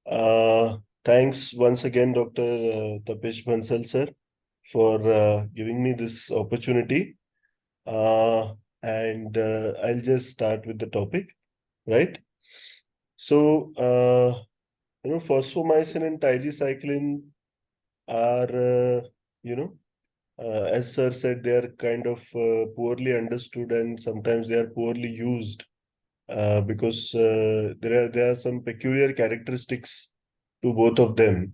Thanks once again, Dr. Tapesh Bansal, sir, for giving me this opportunity. And I'll just start with the topic, right? So, Fosfomycin and Tigecycline are, as sir said, they are kind of poorly understood and sometimes they are poorly used because there are some peculiar characteristics to both of them.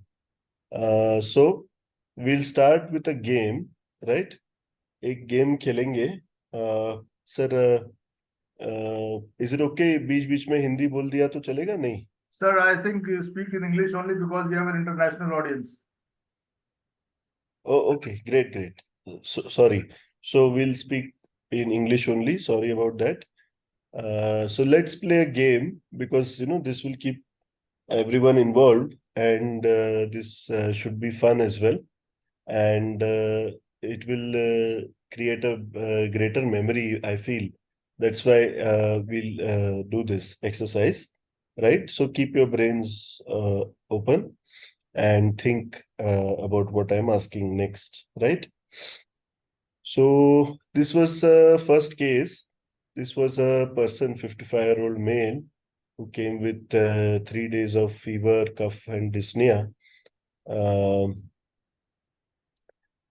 So we'll start with a game, right? एक game खेलेंगे. Sir, is it okay बीच बीच में हिंदी बोल दिया तो चलेगा? नहीं? Sir, I think you speak in English only because we have an international audience. Oh, okay, great. Sorry. So we'll speak in English only. Sorry about that. So let's play a game because this will keep everyone involved and this should be fun as well. And it will create a greater memory, I feel. That's why we'll do this exercise, right? So keep your brains open and think about what I'm asking next, right? So this was first case. This was a person, 55-year-old male, who came with 3 days of fever, cough, and dyspnea.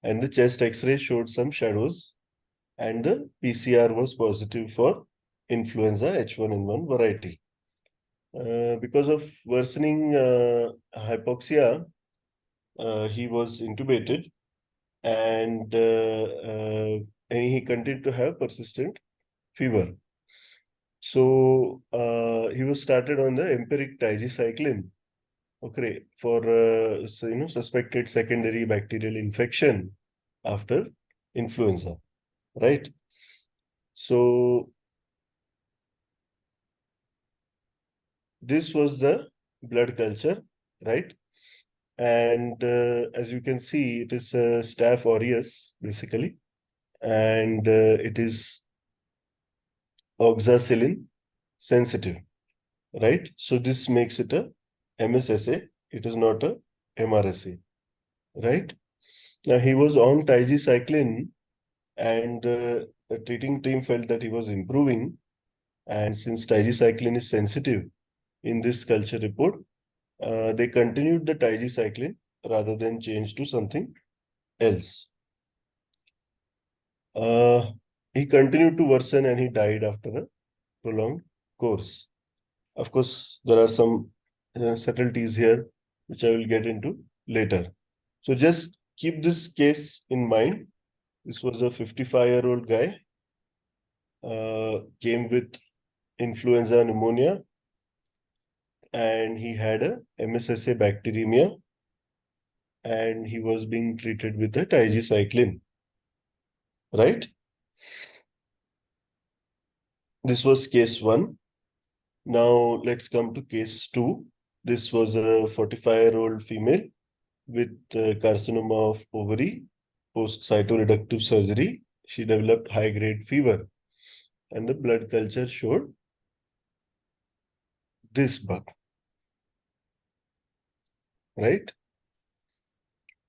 And the chest X-ray showed some shadows, and the PCR was positive for influenza H1N1 variety. Because of worsening hypoxia, he was intubated, and he continued to have persistent fever. So he was started on the empiric tigecycline, okay, for suspected secondary bacterial infection after influenza, right? So this was the blood culture, right? And as you can see, it is Staph aureus basically, and it is oxacillin sensitive, right? So this makes it a MSSA. It is not a MRSA, right? Now he was on tigecycline, and the treating team felt that he was improving. And since tigecycline is sensitive in this culture report, they continued the tigecycline rather than change to something else. He continued to worsen and he died after a prolonged course. Of course, there are some subtleties here which I will get into later. So just keep this case in mind. This was a 55-year-old guy, came with influenza pneumonia, and he had a MSSA bacteremia, and he was being treated with a tigecycline, right? This was case 1. Now let's come to case 2. This was a 45-year-old female with carcinoma of ovary, post-cytoreductive surgery. She developed high-grade fever, and the blood culture showed this bug, right?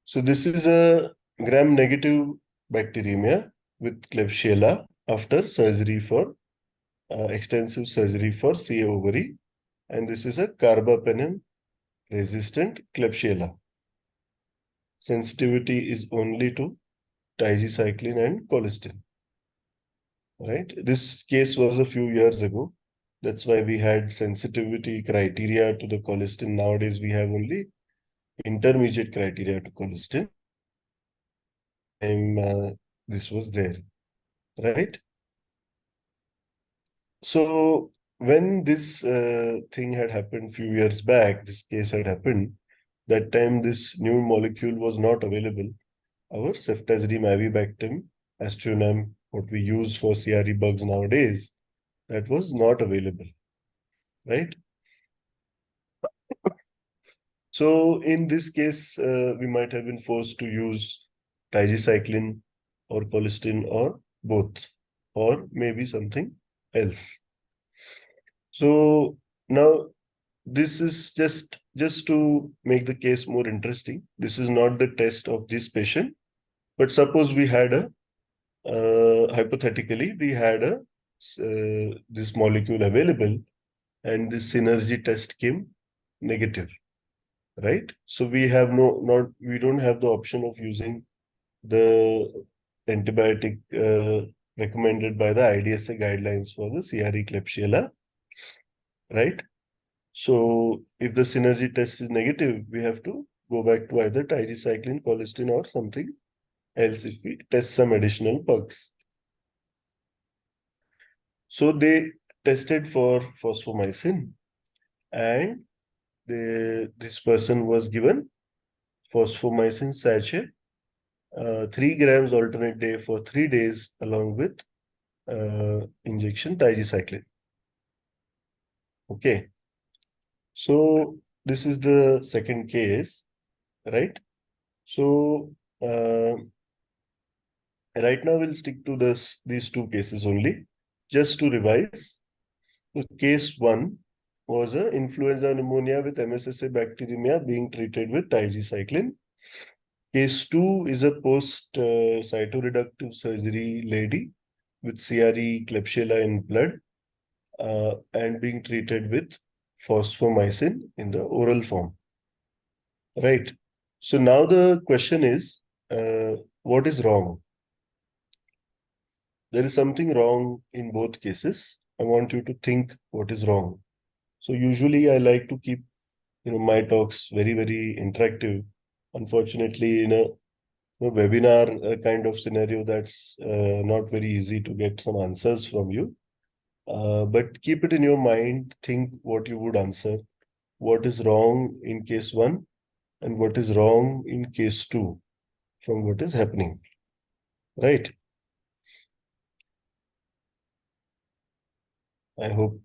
So this is a gram-negative bacteremia with Klebsiella after surgery for extensive surgery for CA ovary, and this is a carbapenem-resistant Klebsiella. Sensitivity is only to tigecycline and colistin, right? This case was a few years ago. That's why we had sensitivity criteria to the colistin. Nowadays, we have only intermediate criteria to colistin. And this was there, right? So when this thing had happened few years back, this case had happened, that time this new molecule was not available. Our ceftazidime avibactam, astronam, what we use for CRE bugs nowadays, that was not available, right? So in this case, we might have been forced to use tigecycline or colistin or both, or maybe something else. So now this is just to make the case more interesting. This is not the test of this patient, but suppose we had a hypothetically we had a this molecule available, and this synergy test came negative, right? So we have we don't have the option of using the antibiotic recommended by the IDSA guidelines for the CRE Klebsiella, right? So if the synergy test is negative, we have to go back to either tigecycline, colistin, or something else if we test some additional bugs. So they tested for fosfomycin, and this person was given fosfomycin sachet, 3 grams alternate day for 3 days, along with injection tigecycline. Okay. So this is the second case, right? So right now we'll stick to these two cases only. Just to revise, so case 1 was a influenza pneumonia with MSSA bacteremia being treated with tigecycline. Case 2 is a post cytoreductive surgery lady with CRE Klebsiella in blood and being treated with fosfomycin in the oral form. Right. So now the question is, what is wrong? There is something wrong in both cases. I want you to think what is wrong. So usually I like to keep, my talks very, very interactive. Unfortunately, in a webinar kind of scenario, that's not very easy to get some answers from you. But keep it in your mind, think what you would answer. What is wrong in case 1 and what is wrong in case 2 from what is happening, right? I hope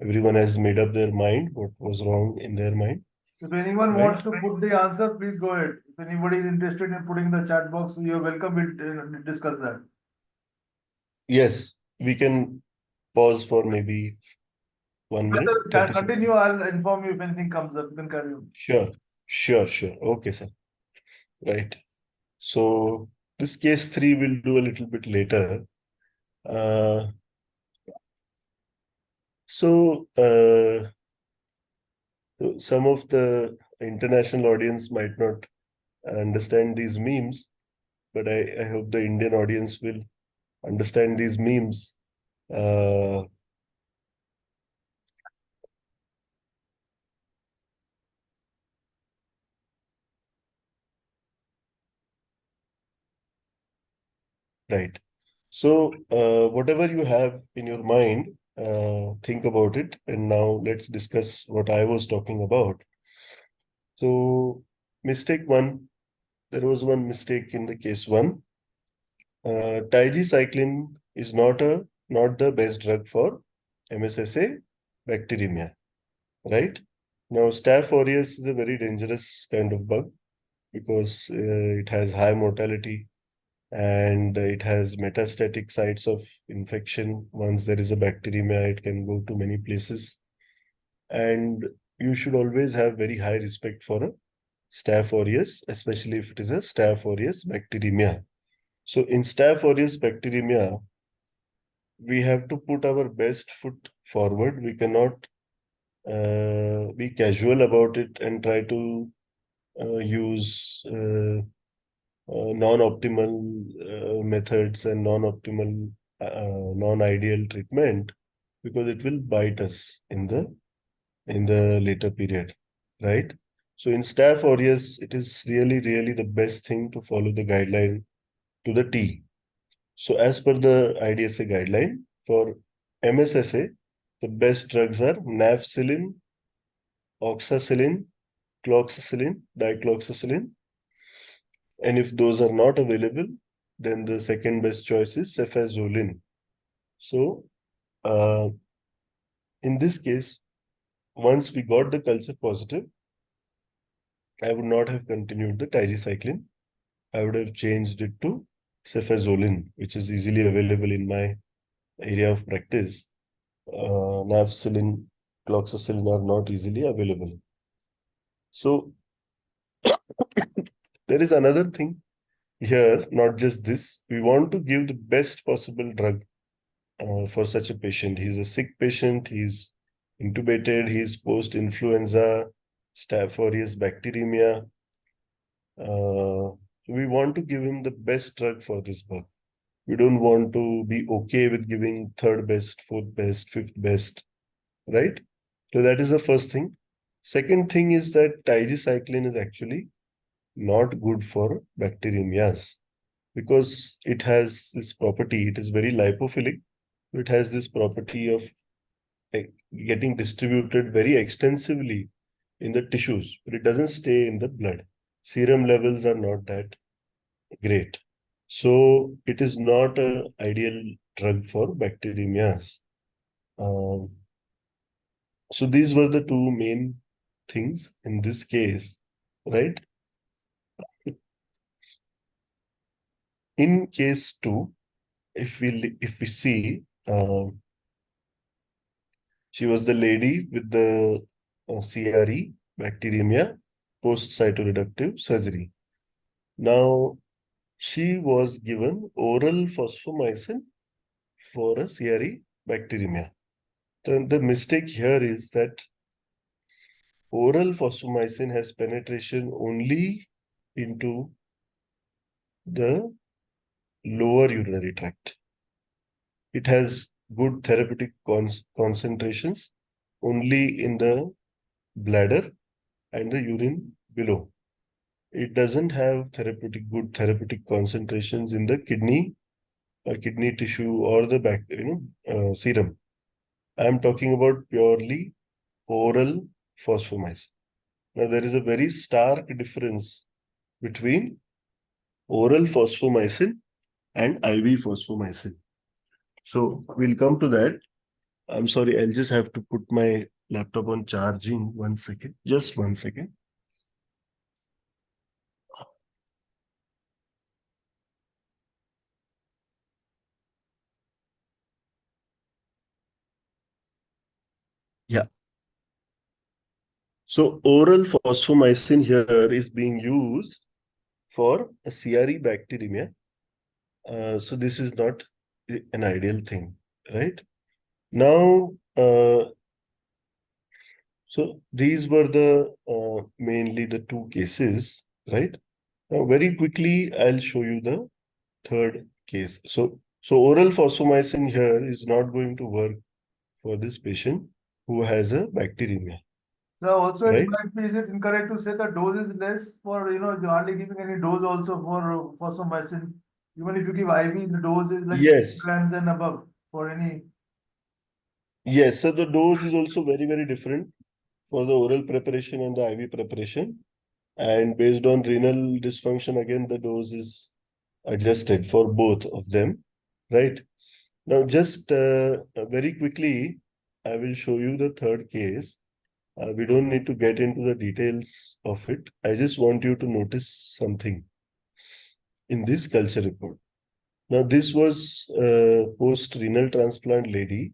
everyone has made up their mind what was wrong in their mind. If anyone Right. wants to put the answer, please go ahead. If anybody is interested in putting the chat box, you're welcome. We'll discuss that. Yes, we can pause for maybe 1 minute, Sir, 30 seconds. continue. I'll inform you if anything comes up. You can carry on. Sure. Okay, sir. Right. So this case 3 we'll do a little bit later. Uh, so some of the international audience might not understand these memes, but I hope the Indian audience will understand these memes. Right. So whatever you have in your mind, think about it. And now let's discuss what I was talking about. So mistake 1, there was one mistake in the case 1. Tigecycline is not the best drug for MSSA bacteremia, right? Now, Staph aureus is a very dangerous kind of bug because it has high mortality and it has metastatic sites of infection. Once there is a bacteremia, it can go to many places. And you should always have very high respect for a Staph aureus, especially if it is a Staph aureus bacteremia. So in Staph aureus bacteremia, we have to put our best foot forward. We cannot be casual about it and try to use non-optimal methods and non-ideal treatment, because it will bite us in the later period, right? So in Staph aureus, it is really, really the best thing to follow the guideline to the T. So as per the IDSA guideline for MSSA, the best drugs are nafcillin, oxacillin, cloxacillin, dicloxacillin. And if those are not available, then the second best choice is cefazolin. So in this case, once we got the culture positive, I would not have continued the tigecycline. I would have changed it to cefazolin, which is easily available in my area of practice. Nafcillin cloxacillin are not easily available. So there is another thing here, not just this. We want to give the best possible drug for such a patient. He's a sick patient, he's intubated, he's post-influenza, Staph aureus bacteremia. We want to give him the best drug for this bug. We don't want to be okay with giving third best, fourth best, fifth best, right? So that is the first thing. Second thing is that tigecycline is actually not good for bacteremias because it has this property, it is very lipophilic. It has this property of getting distributed very extensively in the tissues, but it doesn't stay in the blood. Serum levels are not that great. So it is not an ideal drug for bacteremias. Um, so these were the two main things in this case, right? In case two, if we see, she was the lady with the CRE bacteremia post cytoreductive surgery. Now she was given oral fosfomycin for a CRE bacteremia. The mistake here is that oral fosfomycin has penetration only into the lower urinary tract. It has good therapeutic concentrations only in the bladder and the urine below. It doesn't have good therapeutic concentrations in the kidney tissue or the serum. I am talking about purely oral fosfomycin. Now there is a very stark difference between oral fosfomycin and IV fosfomycin. So we'll come to that. I'm sorry, I'll just have to put my laptop on charging 1 second. Just 1 second. Yeah. So oral fosfomycin here is being used for a CRE bacteremia. So this is not an ideal thing, right? Now, so these were the mainly the two cases, right? Now, very quickly, I'll show you the third case. So oral fosfomycin here is not going to work for this patient who has a bacteremia, So also it right? might be, is it incorrect to say the dose is less for, you're hardly giving any dose also for some medicine. Even if you give IV, the dose is like 50 Yes, grams and above for any. yes. So the dose is also very, very different for the oral preparation and the IV preparation. And based on renal dysfunction, again, the dose is adjusted for both of them, right? Now, just very quickly, I will show you the third case. We don't need to get into the details of it. I just want you to notice something in this culture report. Now, this was a post-renal transplant lady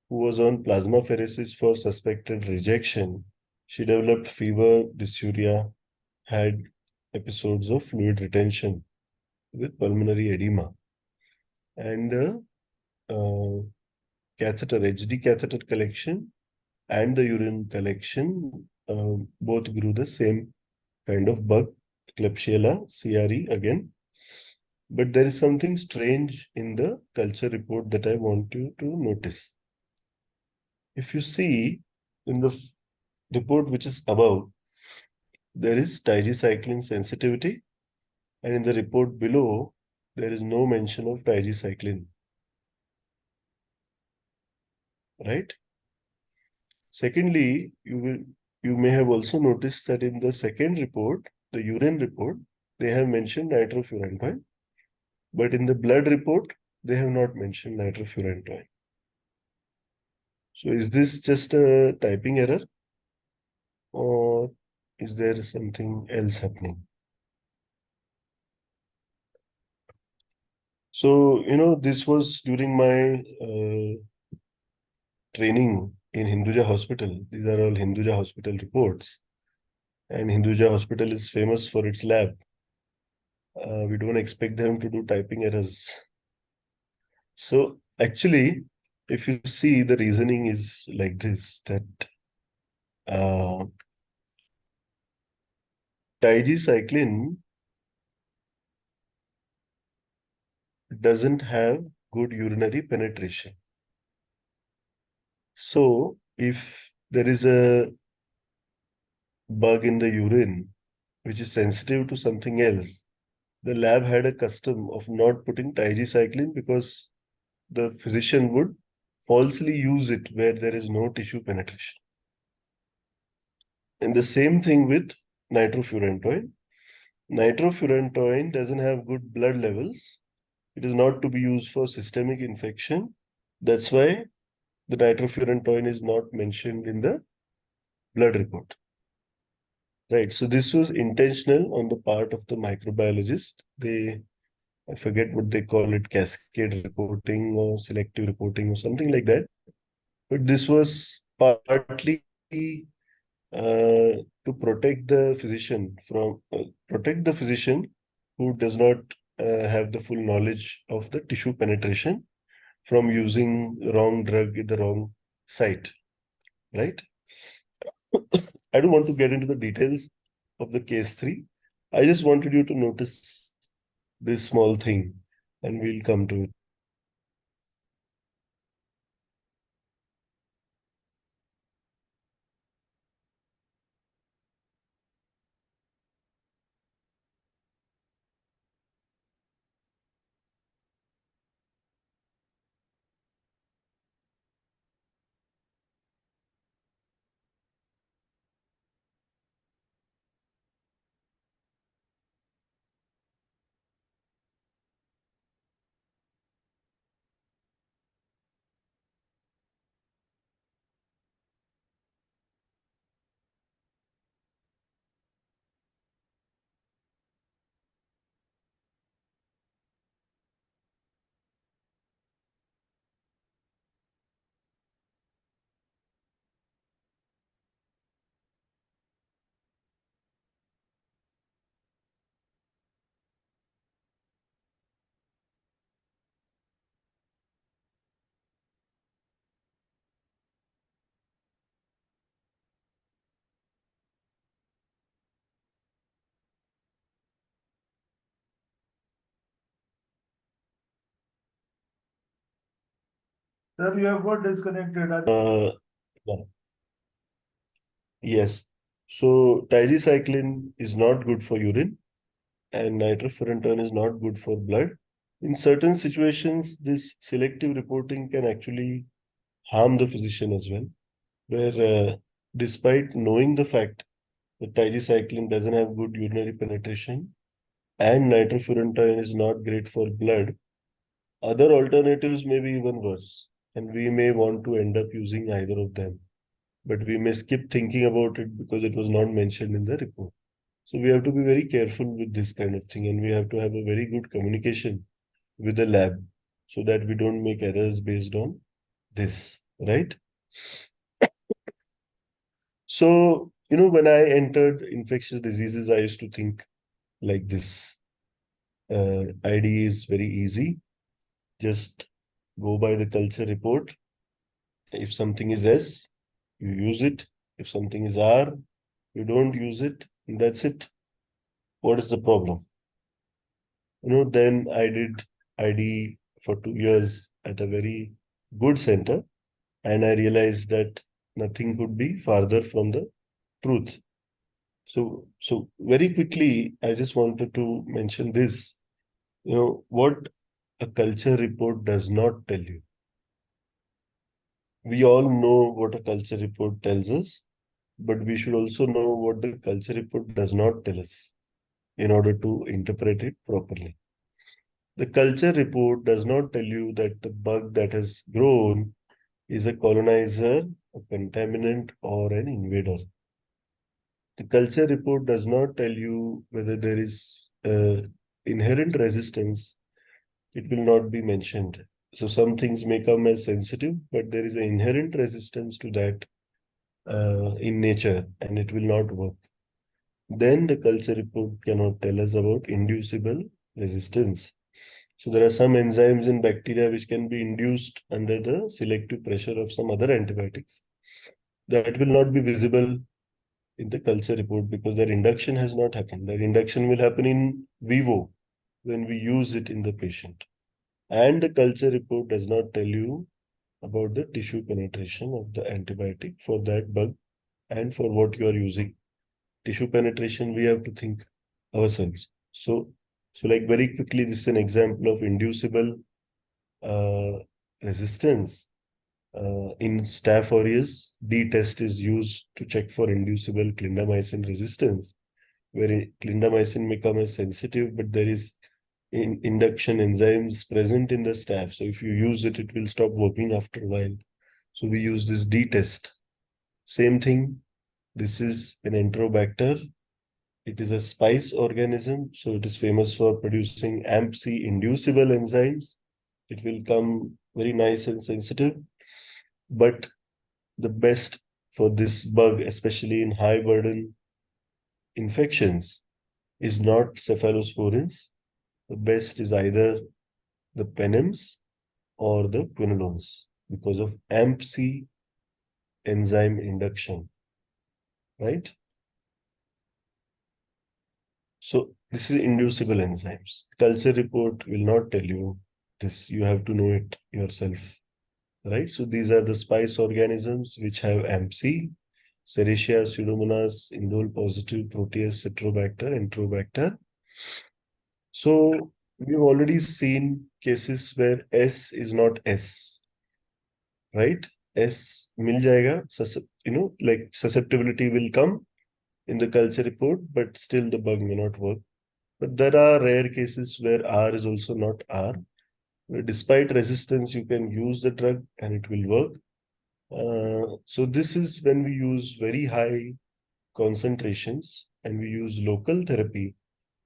who was on plasmapheresis for suspected rejection. She developed fever, dysuria, had episodes of fluid retention with pulmonary edema, and catheter, HD catheter collection and the urine collection both grew the same kind of bug, Klebsiella CRE again. But there is something strange in the culture report that I want you to notice. If you see in the report which is above, there is tigecycline sensitivity, and in the report below, there is no mention of tigecycline, right? Secondly, you may have also noticed that in the second report, the urine report, they have mentioned nitrofurantoin, but in the blood report, they have not mentioned nitrofurantoin. So is this just a typing error, or is there something else happening? So, this was during my training in Hinduja Hospital. These are all Hinduja Hospital reports. And Hinduja Hospital is famous for its lab. We don't expect them to do typing errors. So actually, if you see, the reasoning is like this, that uh, Tigecycline doesn't have good urinary penetration. So if there is a bug in the urine which is sensitive to something else, the lab had a custom of not putting tigecycline because the physician would falsely use it where there is no tissue penetration. And the same thing with nitrofurantoin. Nitrofurantoin doesn't have good blood levels. It is not to be used for systemic infection. That's why the nitrofurantoin is not mentioned in the blood report. Right. So this was intentional on the part of the microbiologist. I forget what they call it, cascade reporting or selective reporting or something like that. But this was partly to protect the physician who does not have the full knowledge of the tissue penetration from using wrong drug in the wrong site, right? I don't want to get into the details of the case 3. I just wanted you to notice this small thing, and we'll come to it. Sir, you have got disconnected. Yeah. Yes. So tigecycline is not good for urine, and nitrofurantoin is not good for blood. In certain situations, this selective reporting can actually harm the physician as well, where despite knowing the fact that tigecycline doesn't have good urinary penetration and nitrofurantoin is not great for blood, other alternatives may be even worse, and we may want to end up using either of them. But we may skip thinking about it because it was not mentioned in the report. So we have to be very careful with this kind of thing, and we have to have a very good communication with the lab so that we don't make errors based on this, right? So, when I entered infectious diseases, I used to think like this. ID is very easy. Just go by the culture report. If something is S, you use it. If something is R, you don't use it. And that's it. What is the problem? Then I did ID for 2 years at a very good center, and I realized that nothing could be farther from the truth. So very quickly, I just wanted to mention this. What a culture report does not tell you. We all know what a culture report tells us, but we should also know what the culture report does not tell us in order to interpret it properly. The culture report does not tell you that the bug that has grown is a colonizer, a contaminant, or an invader. The culture report does not tell you whether there is inherent resistance. It will not be mentioned. So some things may come as sensitive, but there is an inherent resistance to that in nature, and it will not work. Then the culture report cannot tell us about inducible resistance. So there are some enzymes in bacteria which can be induced under the selective pressure of some other antibiotics. That will not be visible in the culture report because their induction has not happened. Their induction will happen in vivo when we use it in the patient. And the culture report does not tell you about the tissue penetration of the antibiotic for that bug and for what you are using. Tissue penetration, we have to think ourselves. So like very quickly, this is an example of inducible resistance. In Staph aureus, D test is used to check for inducible clindamycin resistance, where clindamycin may come as sensitive, but there is induction enzymes present in the staph. So if you use it, it will stop working after a while. So we use this D test. Same thing. This is an enterobacter. It is a spice organism, so it is famous for producing AMP-C inducible enzymes. It will come very nice and sensitive, but the best for this bug, especially in high burden infections, is not cephalosporins. The best is either the penims or the quinolones because of AMP-C enzyme induction, right? So this is inducible enzymes. Culture report will not tell you this. You have to know it yourself, right? So these are the spice organisms which have AMP-C, Serratia, Pseudomonas, indole positive, Proteus, Citrobacter, Enterobacter. So we've already seen cases where S is not S, right? S mil jayega, like susceptibility will come in the culture report, but still the bug may not work. But there are rare cases where R is also not R. Where despite resistance, you can use the drug and it will work. So this is when we use very high concentrations and we use local therapy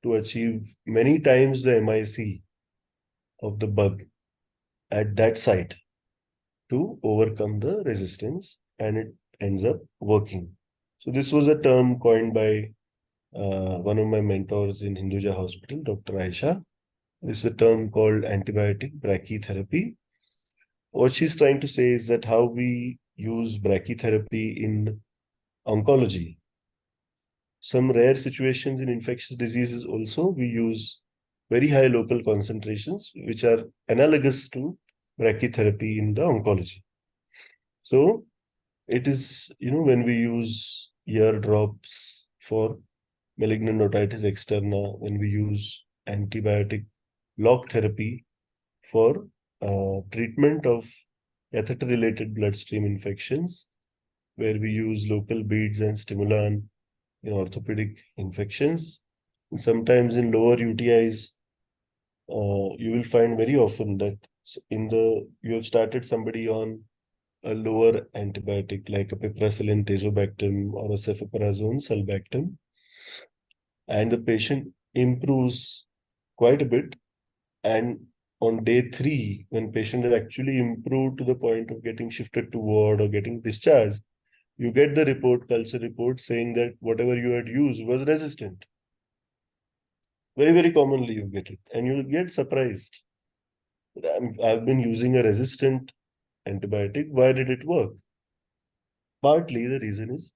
to achieve many times the MIC of the bug at that site to overcome the resistance, and it ends up working. So this was a term coined by one of my mentors in Hinduja Hospital, Dr. Aisha. This is a term called antibiotic brachytherapy. What she's trying to say is that how we use brachytherapy in oncology. Some rare situations in infectious diseases also, we use very high local concentrations, which are analogous to brachytherapy in the oncology. So it is, when we use ear drops for malignant otitis externa, when we use antibiotic block therapy for treatment of catheter-related bloodstream infections, where we use local beads and stimulant in orthopedic infections. And sometimes in lower UTIs, you will find very often that you have started somebody on a lower antibiotic like a piperacillin tazobactam or a cefoperazone sulbactam, and the patient improves quite a bit. And on day 3, when patient is actually improved to the point of getting shifted to ward or getting discharged, you get the culture report saying that whatever you had used was resistant. Very, very commonly you get it, and you'll get surprised. I've been using a resistant antibiotic. Why did it work? Partly the reason is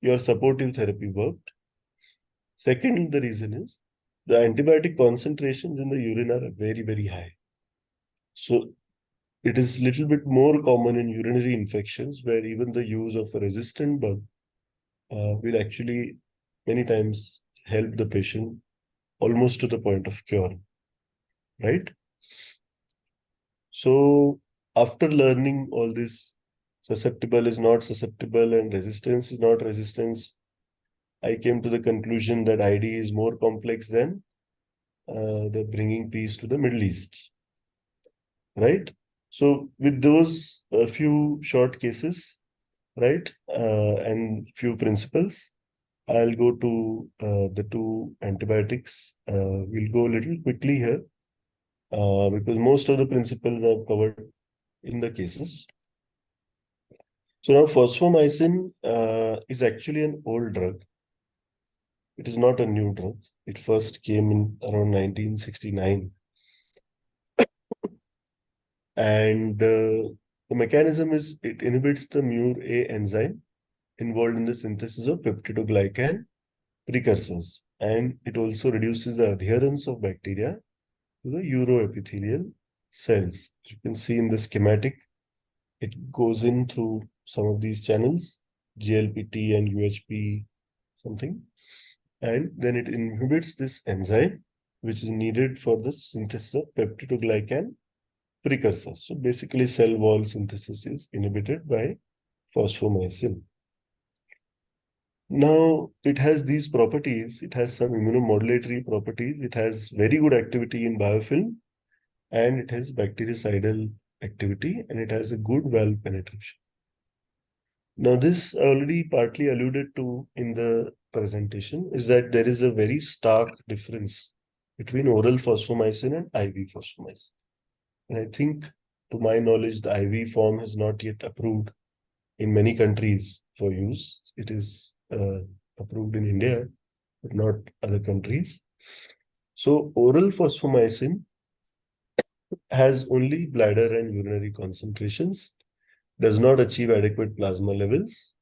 your supportive therapy worked. Second, the reason is the antibiotic concentrations in the urine are very, very high. So it is little bit more common in urinary infections where even the use of a resistant bug will actually many times help the patient almost to the point of cure, right? So after learning all this, susceptible is not susceptible and resistance is not resistance, I came to the conclusion that ID is more complex than the bringing peace to the Middle East, right? So with those few short cases, right, and few principles, I'll go to the two antibiotics. We'll go a little quickly here. because most of the principles are covered in the cases. So now fosfomycin is actually an old drug. It is not a new drug. It first came in around 1969. And the mechanism is it inhibits the MUR-A enzyme involved in the synthesis of peptidoglycan precursors. And it also reduces the adherence of bacteria to the uroepithelial cells. You can see in the schematic, it goes in through some of these channels, GLPT and UHP something, and then it inhibits this enzyme, which is needed for the synthesis of peptidoglycan precursors. So basically, cell wall synthesis is inhibited by fosfomycin. Now, it has these properties. It has some immunomodulatory properties. It has very good activity in biofilm, and it has bactericidal activity, and it has a good valve penetration. Now, this I already partly alluded to in the presentation, is that there is a very stark difference between oral fosfomycin and IV fosfomycin. And I think, to my knowledge, the IV form has not yet approved in many countries for use. It is approved in India, but not other countries. So oral fosfomycin has only bladder and urinary concentrations, does not achieve adequate plasma levels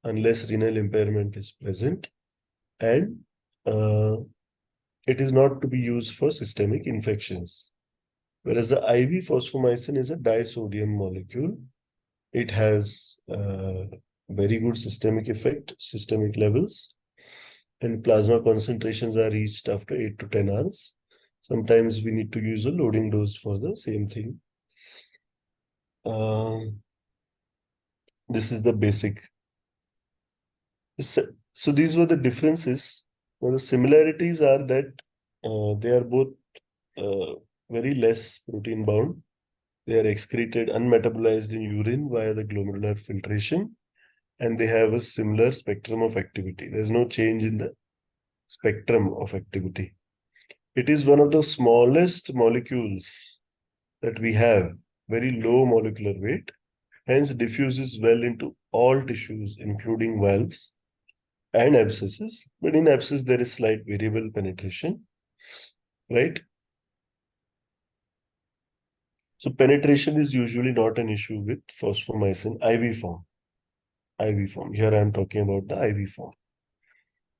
unless renal impairment is present, and uh, it is not to be used for systemic infections. Whereas the IV fosfomycin is a disodium molecule. It has very good systemic effect, systemic levels, and plasma concentrations are reached after 8 to 10 hours. Sometimes we need to use a loading dose for the same thing. This is the basic. So these were the differences. Now the similarities are that they are both very less protein bound. They are excreted unmetabolized in urine via the glomerular filtration, and they have a similar spectrum of activity. There's no change in the spectrum of activity. It is one of the smallest molecules that we have, very low molecular weight, hence diffuses well into all tissues, including valves and abscesses. But in abscess, there is slight variable penetration, right? So penetration is usually not an issue with fosfomycin IV form. IV form. Here I am talking about the IV form.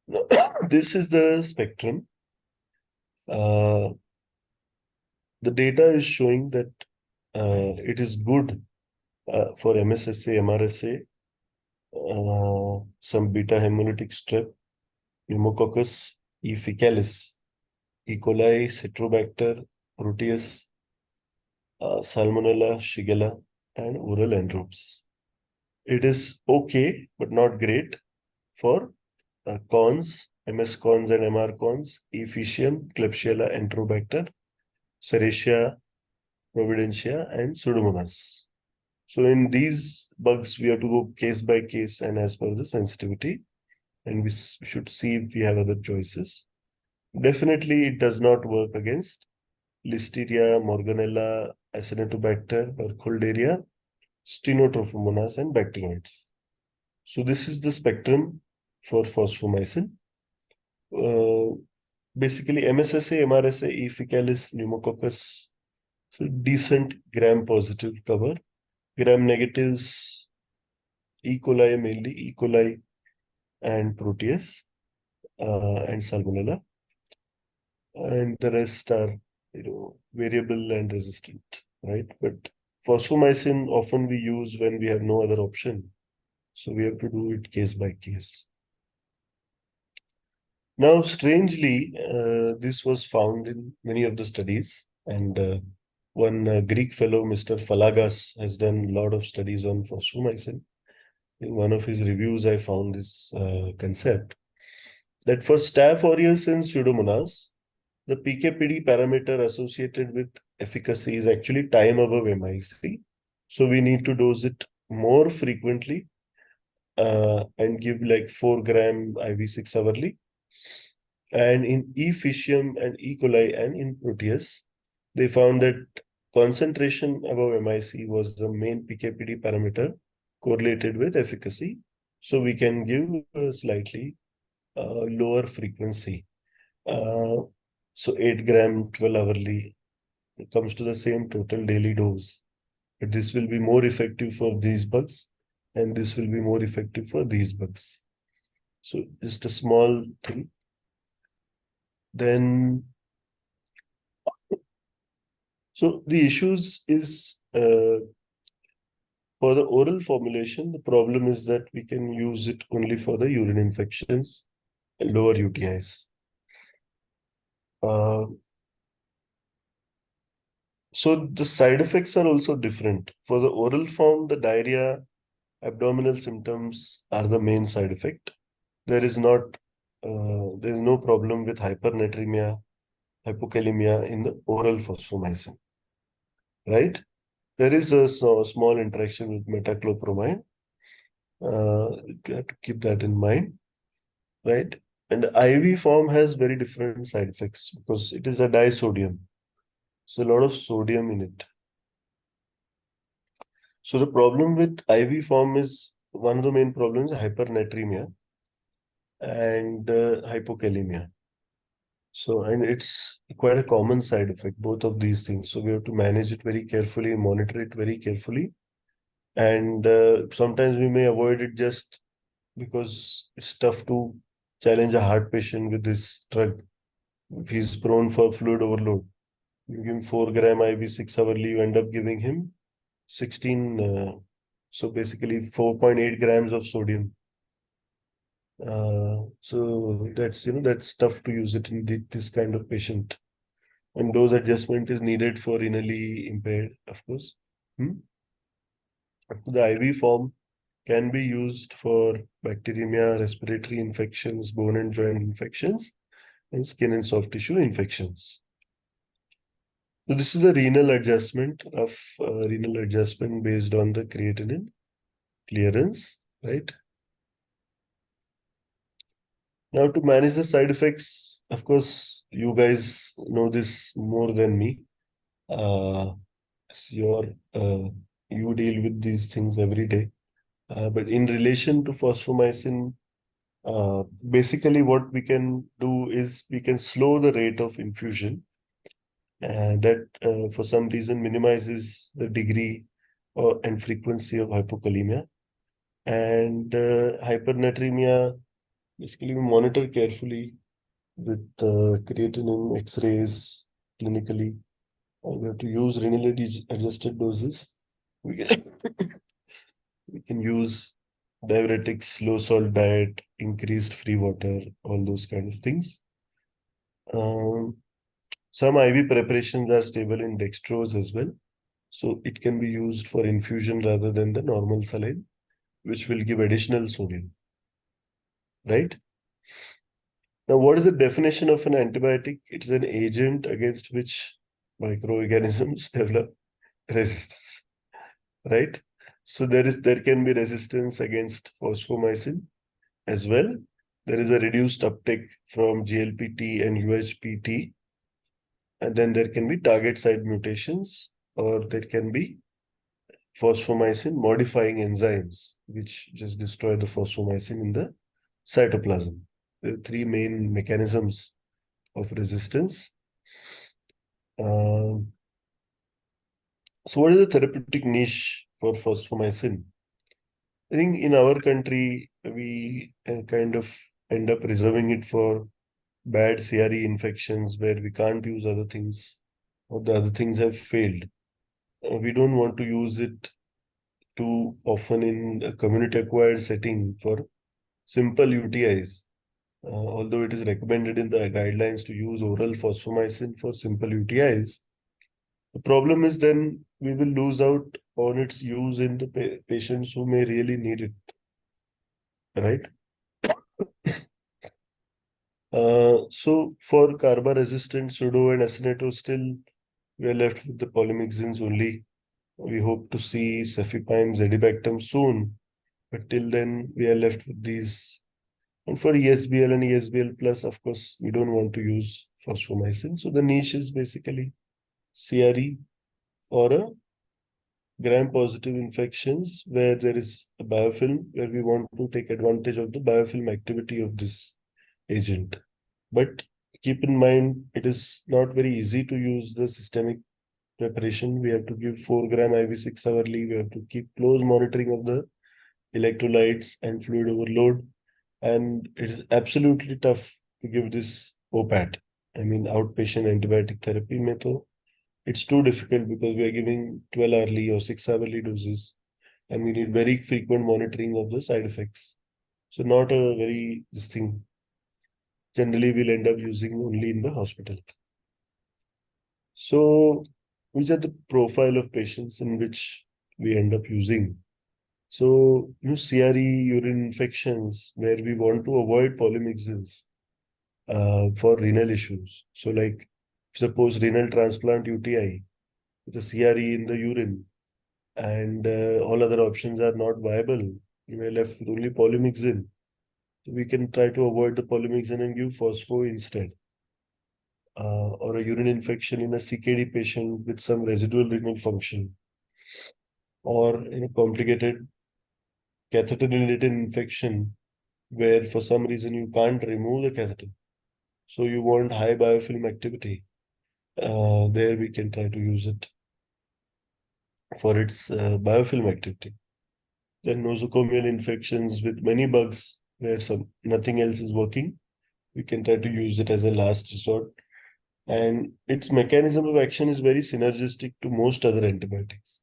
Now, this is the spectrum. The data is showing that it is good for MSSA, MRSA, some beta hemolytic strep, pneumococcus, E. faecalis, E. coli, Citrobacter, Proteus, Salmonella, Shigella, and oral anaerobes. It is okay, but not great for cons, MS cons and MR cons, E. faecium, Klebsiella, Enterobacter, Serratia, Providentia, and Pseudomonas. So in these bugs, we have to go case by case and as per the sensitivity, and we should see if we have other choices. Definitely, it does not work against Listeria, Morganella, Acinetobacter, Burkholderia, Stenotrophomonas, and bacteroids. So this is the spectrum for fosfomycin. Basically, MSSA, MRSA, E. faecalis, pneumococcus, so decent gram-positive cover. Gram-negatives, E. coli, mainly E. coli and Proteus, and Salmonella. And the rest are, variable and resistant, right? But fosfomycin often we use when we have no other option. So we have to do it case by case. Now, strangely, this was found in many of the studies, and one Greek fellow, Mr. Falagas, has done a lot of studies on fosfomycin. In one of his reviews, I found this concept that for Staph aureus and Pseudomonas, the PK/PD parameter associated with efficacy is actually time above MIC. So we need to dose it more frequently and give like 4 gram IV 6 hourly. And in E. faecium and E. coli and in Proteus, they found that concentration above MIC was the main PKPD parameter correlated with efficacy. So we can give a slightly lower frequency. So 8 gram 12 hourly, it comes to the same total daily dose. But this will be more effective for these bugs, and this will be more effective for these bugs. So just a small thing. Then, so the issues is for the oral formulation, the problem is that we can use it only for the urine infections and lower UTIs. So the side effects are also different. For the oral form, the diarrhea, abdominal symptoms are the main side effect. There is no problem with hypernatremia, hypokalemia in the oral fosfomycin, right? There is a small interaction with metoclopramide. You have to keep that in mind, right? And the IV form has very different side effects because it is a disodium. So a lot of sodium in it. So the problem with IV form is one of the main problems is hypernatremia and hypokalemia. So, and it's quite a common side effect, both of these things. So we have to manage it very carefully, monitor it very carefully. And sometimes we may avoid it just because it's tough to challenge a heart patient with this drug. If he's prone for fluid overload, you give him 4 gram IV 6 hourly, you end up giving him 16, so basically 4.8 grams of sodium. So that's tough to use it in this kind of patient. And dose adjustment is needed for renally impaired, of course. The IV form can be used for bacteremia, respiratory infections, bone and joint infections, and skin and soft tissue infections. So this is a renal adjustment based on the creatinine clearance, right? Now to manage the side effects, of course, you guys know this more than me. It's you deal with these things every day. But in relation to fosfomycin, basically what we can do is we can slow the rate of infusion, and that for some reason minimizes the degree and frequency of hypokalemia. And hypernatremia, basically we monitor carefully with creatinine X-rays clinically. We have to use renally adjusted doses. We can, we can use diuretics, low salt diet, increased free water, all those kind of things. Some IV preparations are stable in dextrose as well. So it can be used for infusion rather than the normal saline, which will give additional sodium, right? Now, what is the definition of an antibiotic? It is an agent against which microorganisms develop resistance, right? So there can be resistance against fosfomycin as well. There is a reduced uptake from GLP-T and UHPT, and then there can be target site mutations, or there can be fosfomycin modifying enzymes, which just destroy the fosfomycin in the cytoplasm. There are three main mechanisms of resistance. So what is the therapeutic niche for fosfomycin? I think in our country, we kind of end up reserving it for bad CRE infections where we can't use other things or the other things have failed. We don't want to use it too often in a community-acquired setting for simple UTIs. Although it is recommended in the guidelines to use oral fosfomycin for simple UTIs, the problem is then we will lose out on its use in the patients who may really need it, right? So for carba-resistant pseudo and acenato, still we are left with the polymyxins only. We hope to see cefepime, zedibactam soon, but till then we are left with these. And for ESBL and ESBL plus, of course, we don't want to use fosfomycin. So the niche is basically CRE, or a gram-positive infections where there is a biofilm, where we want to take advantage of the biofilm activity of this agent. But keep in mind, it is not very easy to use the systemic preparation. We have to give 4 gram IV 6 hourly. We have to keep close monitoring of the electrolytes and fluid overload. And it is absolutely tough to give this OPAT. I mean, outpatient antibiotic therapy method. It's too difficult because we are giving 12 hourly or 6 hourly doses, and we need very frequent monitoring of the side effects. So not a very this thing. Generally, we'll end up using only in the hospital. So, which are the profile of patients in which we end up using? So, CRE urine infections where we want to avoid polymyxins for renal issues. So, like suppose renal transplant UTI with a CRE in the urine, and all other options are not viable. You may left with only polymyxin. So we can try to avoid the polymyxin and give phospho instead. Or a urine infection in a CKD patient with some residual renal function, or in a complicated catheter-related infection where for some reason you can't remove the catheter. So you want high biofilm activity. There we can try to use it for its biofilm activity. Then nosocomial infections with many bugs where nothing else is working, we can try to use it as a last resort. And its mechanism of action is very synergistic to most other antibiotics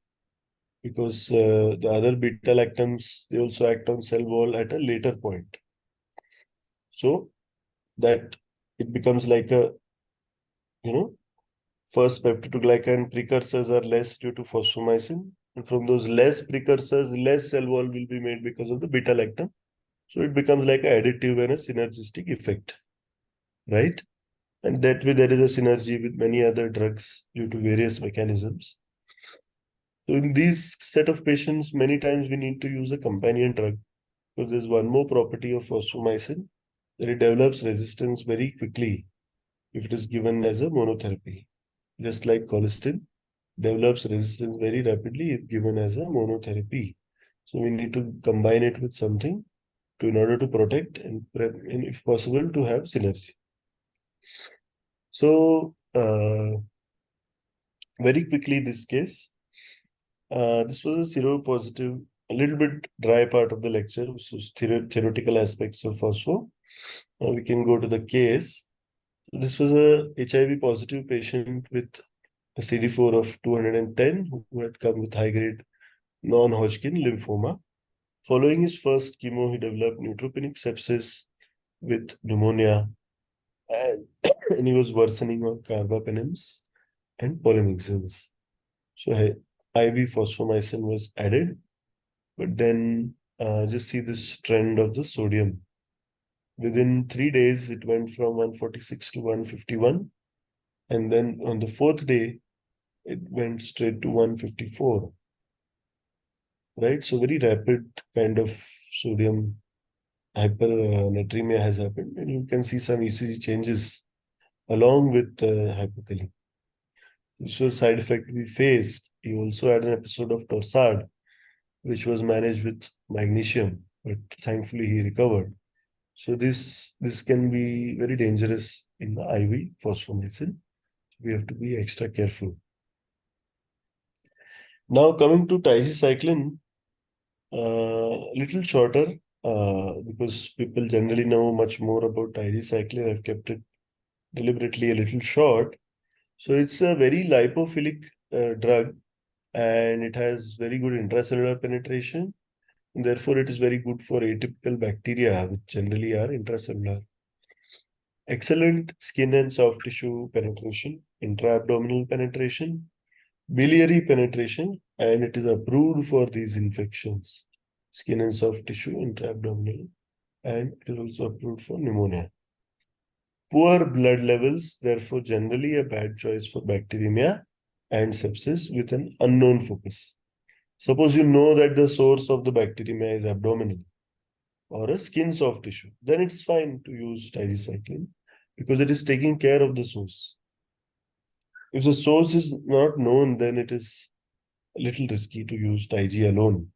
because the other beta lactams, they also act on cell wall at a later point. So that it becomes like a, first peptidoglycan precursors are less due to fosfomycin. And from those less precursors, less cell wall will be made because of the beta lactam. So it becomes like an additive and a synergistic effect, right? And that way there is a synergy with many other drugs due to various mechanisms. So in these set of patients, many times we need to use a companion drug because there's one more property of fosfomycin that it develops resistance very quickly if it is given as a monotherapy. Just like colistin develops resistance very rapidly if given as a monotherapy. So we need to combine it with something in order to protect and if possible to have synergy. So very quickly this case, this was a seropositive, a little bit dry part of the lecture, so theoretical aspects of phospho. We can go to the case. This was a HIV positive patient with a CD4 of 210 who had come with high-grade non-Hodgkin lymphoma. Following his first chemo, he developed neutropenic sepsis with pneumonia, and, and he was worsening on carbapenems and polymyxins. So IV fosfomycin was added, but then just see this trend of the sodium. Within 3 days, it went from 146 to 151. And then on the 4th day, it went straight to 154. Right? So very rapid kind of sodium hypernatremia has happened. And you can see some ECG changes along with hypokalemia. This was a side effect we faced. He also had an episode of torsade, which was managed with magnesium, but thankfully he recovered. So this can be very dangerous in the IV fosfomycin. We have to be extra careful. Now coming to tigecycline, little shorter because people generally know much more about tigecycline. I've kept it deliberately a little short. So it's a very lipophilic drug, and it has very good intracellular penetration. And therefore, it is very good for atypical bacteria, which generally are intracellular. Excellent skin and soft tissue penetration, intra-abdominal penetration, biliary penetration, and it is approved for these infections, skin and soft tissue, intra-abdominal, and it is also approved for pneumonia. Poor blood levels, therefore, generally a bad choice for bacteremia and sepsis with an unknown focus. Suppose you know that the source of the bacteremia is abdominal or a skin soft tissue, then it's fine to use tigecycline because it is taking care of the source. If the source is not known, then it is a little risky to use Tig alone.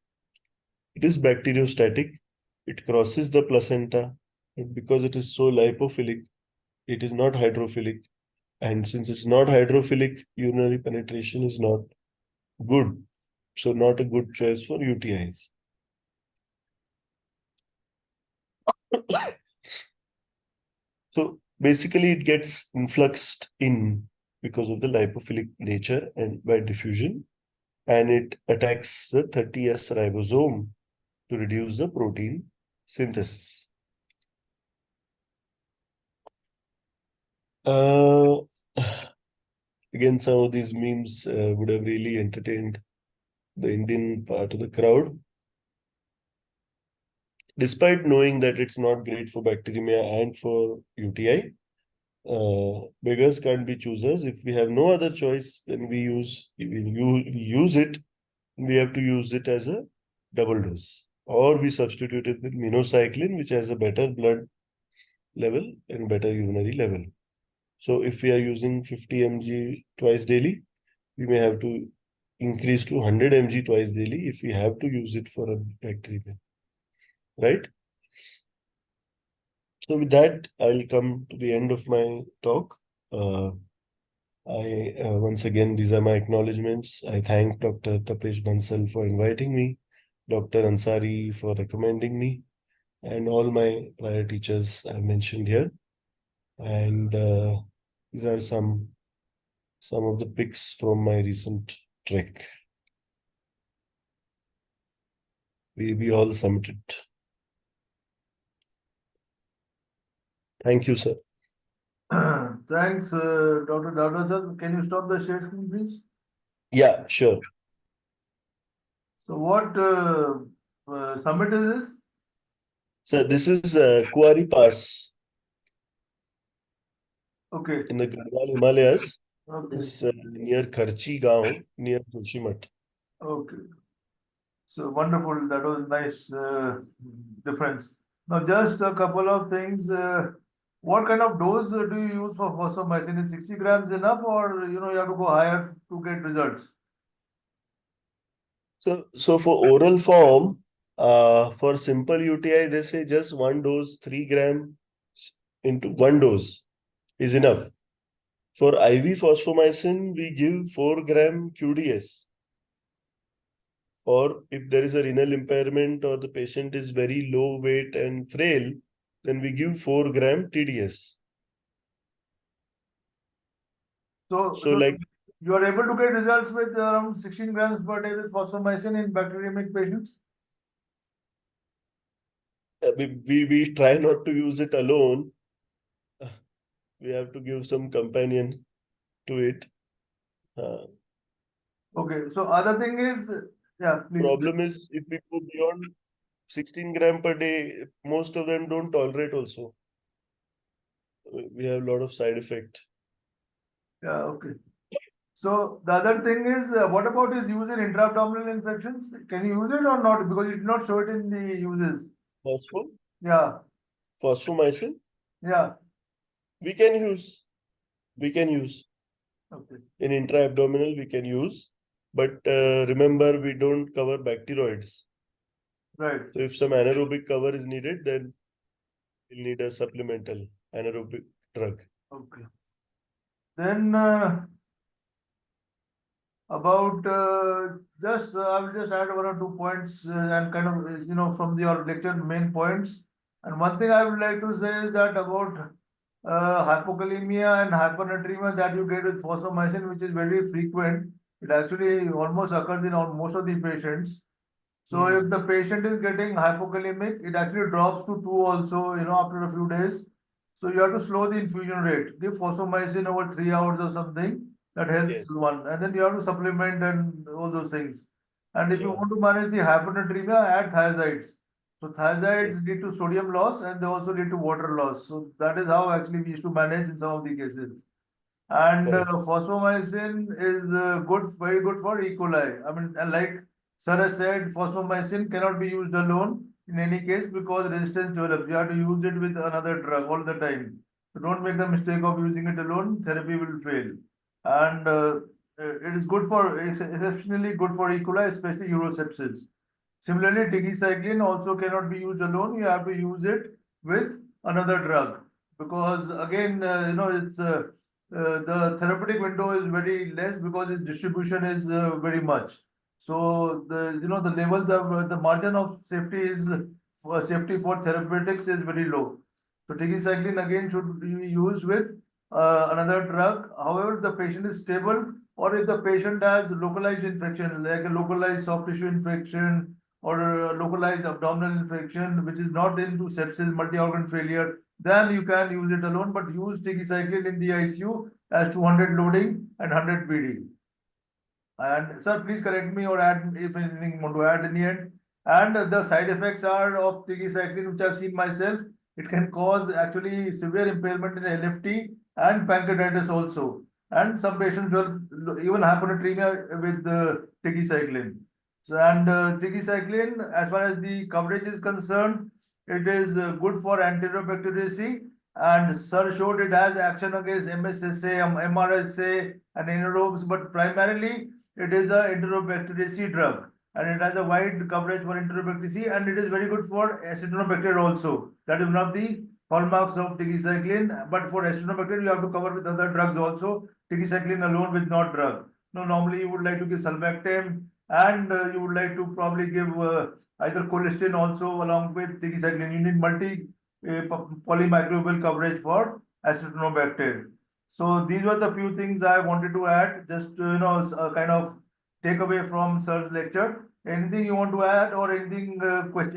It is bacteriostatic. It crosses the placenta, and because it is so lipophilic, it is not hydrophilic. And since it's not hydrophilic, urinary penetration is not good. So not a good choice for UTIs. So basically it gets influxed in because of the lipophilic nature and by diffusion, and it attacks the 30S ribosome to reduce the protein synthesis. Uh, Again, some of these memes would have really entertained the Indian part of the crowd. Despite knowing that it's not great for bacteremia and for UTI, beggars can't be choosers. If we have no other choice, then we use it. We have to use it as a double dose, or we substitute it with minocycline, which has a better blood level and better urinary level. So if we are using 50 mg twice daily, we may have to increase to 100 mg twice daily if we have to use it for a bacteria, right? So with that, I'll come to the end of my talk. Once again, these are my acknowledgements. I thank Dr. Tapesh Bansal for inviting me, Dr. Ansari for recommending me, and all my prior teachers I mentioned here. And these are some of the pics from my recent trek. We all submitted. Thank you, sir. Thanks, Dr. Davda sir. Can you stop the share screen, please? Yeah, sure. So what summit is this? So this is Kuari Pass Okay, in the Garhwal Himalayas. okay, It's near Kharchi Gaon, near Joshimath. okay. So wonderful. That was nice difference. Now, just a couple of things. What kind of dose do you use for fosfomycin? Is 60 grams enough, or you have to go higher to get results? So for oral form, for simple UTI, they say just one dose, 3 gram into one dose is enough. For IV fosfomycin, we give 4 gram QDS. Or if there is a renal impairment or the patient is very low weight and frail, then we give 4 gram TDS. So So like you are able to get results with around 16 grams per day with fosfomycin in bacteremic patients? we try not to use it alone. We have to give some companion to it. Okay, so other thing is, yeah, please. Problem is if we go beyond 16 gram per day, most of them don't tolerate also. We have a lot of side effect. Yeah, okay. So the other thing is, what about his use in intra-abdominal infections? Can you use it or not? Because you did not show it in the uses. Phospho, Yeah, phosphomycin, yeah. we can use. We can use. Okay, In intra-abdominal, we can use. But remember, we don't cover bacteroids. right. So if some anaerobic cover is needed, then we'll need a supplemental anaerobic drug. Okay. Then about just I will just add one or two points and kind of from your lecture main points. And one thing I would like to say is that about hypokalemia and hyponatremia that you get with fosfomycin, which is very frequent. It actually almost occurs in most of the patients. So if the patient is getting hypokalemic, it actually drops to 2 also, after a few days. So you have to slow the infusion rate. Give fosfomycin over 3 hours or something. That helps Yes. one. And then you have to supplement and all those things. And if you Yeah. want to manage the hyponatremia, add thiazides. So Yes. thiazides lead to sodium loss and they also lead to water loss. So that is how actually we used to manage in some of the cases. And Correct. fosfomycin is good, very good for E. coli. I mean, and like Sir has said, fosfomycin cannot be used alone in any case because resistance develops. You have to use it with another drug all the time. So don't make the mistake of using it alone. Therapy will fail. and it is good for, it's exceptionally good for E. coli, especially urosepsis. Similarly, tigecycline also cannot be used alone. You have to use it with another drug because again, it's the therapeutic window is very less because its distribution is very much. So the levels of the margin of safety is for safety for therapeutics is very low. So tigecycline again should be used with another drug. However, the patient is stable, or if the patient has localized infection, like a localized soft tissue infection or a localized abdominal infection, which is not into sepsis, multi-organ failure, then you can use it alone, but use tigecycline in the ICU as 200 loading and 100 BD. And sir, please correct me or add if anything you want to add in the end. And the side effects are of tigecycline, which I've seen myself. It can cause actually severe impairment in LFT and pancreatitis also. And some patients will even hyponatremia with the tigecycline. So, and tigecycline, as far as the coverage is concerned, it is good for Enterobacteriaceae, and sir showed it has action against MSSA, MRSA, and anaerobes, but primarily it is a Enterobacteriaceae drug, and it has a wide coverage for Enterobacteriaceae, and it is very good for Acinetobacter also. That is one of the hallmarks of tigecycline. But for Acinetobacter, you have to cover with other drugs also. Tigecycline alone with not drug. No, normally you would like to give sulbactam, and you would like to probably give either colistin also along with tigecycline. You need multi polymicrobial coverage for Acinetobacter. So these were the few things I wanted to add, just to, kind of take away from sir's lecture. Anything you want to add or anything,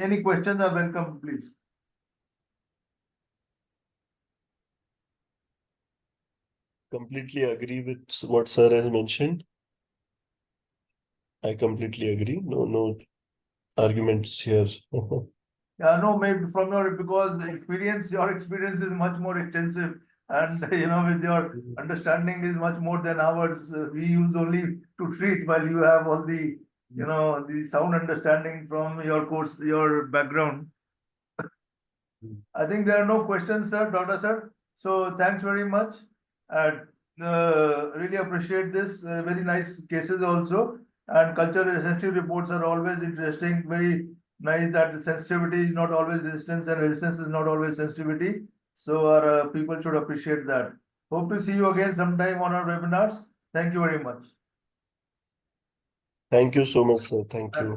any questions are welcome, please. Completely agree with what sir has mentioned. I completely agree. No arguments here. Yeah, no, maybe from your, because experience, your experience is much more extensive, and with your understanding is much more than ours. We use only to treat, while you have all the, the sound understanding from your course, your background. I think there are no questions, sir, Doctor Sir. So thanks very much. Really appreciate this. Very nice cases also. And cultural sensitive reports are always interesting. Very nice that the sensitivity is not always resistance and resistance is not always sensitivity. So our people should appreciate that. Hope to see you again sometime on our webinars. Thank you very much. Thank you so much, sir. Thank And you.